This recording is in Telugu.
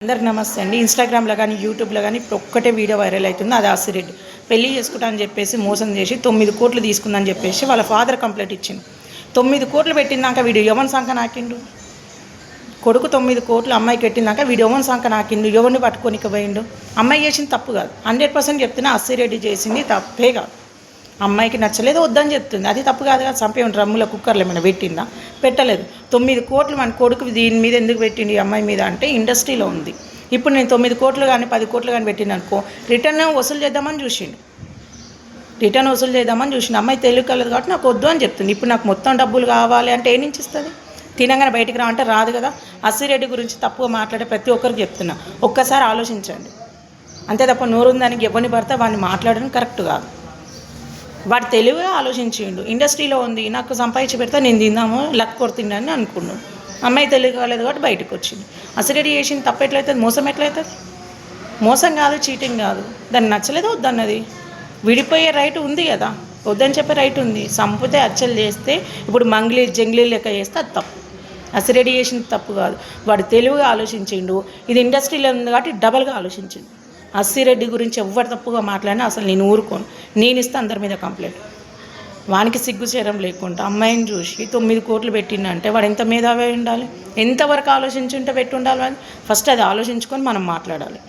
అందరికి నమస్తే అండి. ఇన్స్టాగ్రామ్లో కానీ యూట్యూబ్లో కానీ ఇప్పుడు ఒక్కటే వీడియో వైరల్ అవుతుంది. అది ఆసిరెడ్డి పెళ్లి చేసుకుంటా అని చెప్పేసి మోసం చేసి 9 కోట్లు తీసుకుందని చెప్పేసి వాళ్ళ ఫాదర్ కంప్లైంట్ ఇచ్చింది. 9 కోట్లు పెట్టినాక వీడు యవన్ సంఖ నాకిండు. కొడుకు 9 కోట్లు అమ్మాయికి పెట్టినాక వీడు యవన్ సంఖ నాకిండు. ఎవరిని పట్టుకోనికి పోయిండు. అమ్మాయి చేసింది తప్పు కాదు, 100% చెప్తున్నా. ఆసిరెడ్డి చేసింది తప్పే కాదు. అమ్మాయికి నచ్చలేదు, వద్దని చెప్తుంది. అది తప్పు కాదు కదా. చంపేమని డ్రమ్ముల కుక్కర్లు ఏమైనా పెట్టిందా? పెట్టలేదు. 9 కోట్లు మన కొడుకు దీని మీద ఎందుకు పెట్టింది, ఈ అమ్మాయి మీద అంటే ఇండస్ట్రీలో ఉంది. ఇప్పుడు నేను 9 కోట్లు కానీ 10 కోట్లు కానీ పెట్టిన అనుకో, రిటర్న్ వసూలు చేద్దామని చూసిండు. అమ్మాయి తెలివి కలదు కాబట్టి నాకు వద్దు అని చెప్తుంది. ఇప్పుడు నాకు మొత్తం డబ్బులు కావాలి అంటే ఏ నుంచి ఇస్తుంది? తినగానే బయటికి రా అంటే రాదు కదా. ఆసిరెడ్డి గురించి తప్పుగా మాట్లాడే ప్రతి ఒక్కరికి చెప్తున్నా, ఒక్కసారి ఆలోచించండి. అంతే తప్ప నోరుందానికి ఎవరిని పడితే వాడిని మాట్లాడడం కరెక్ట్ కాదు. వాడు తెలివిగా ఆలోచించిండు. ఇండస్ట్రీలో ఉంది, నాకు సంపాదించి పెడితే నేను తిందాము లక్ కొడుతుండని అనుకున్నాను. అమ్మాయి తెలివి కాలేదు కాబట్టి బయటకు వచ్చింది. ఆసిరెడ్డి చేసింది తప్పు ఎట్లయితుంది? మోసం ఎట్లయితుంది? మోసం కాదు, చీటింగ్ కాదు. దాన్ని నచ్చలేదు వద్దన్నది. విడిపోయే రైట్ ఉంది కదా, వద్దని చెప్పే రైట్ ఉంది. సంపితే అచ్చలు చేస్తే ఇప్పుడు మంగ్లీ జంగ్లీ లెక్క చేస్తే అది తప్పు. ఆసిరెడ్డి చేసింది తప్పు కాదు. వాడు తెలివిగా ఆలోచించిండు. ఇది ఇండస్ట్రీలో ఉంది కాబట్టి డబల్గా ఆలోచించిండు. ఆసిరెడ్డి గురించి ఎవరు తప్పుగా మాట్లాడినా అసలు నేను ఊరుకోను. నేను ఇస్తే అందరి మీద కంప్లైంట్. వానికి సిగ్గుచేరం లేకుండా అమ్మాయిని చూసి 9 కోట్లు పెట్టిందంటే వాడు ఎంత మేధావి ఉండాలి, ఎంతవరకు ఆలోచించుంటే పెట్టి ఉండాలి. ఫస్ట్ అది ఆలోచించుకొని మనం మాట్లాడాలి.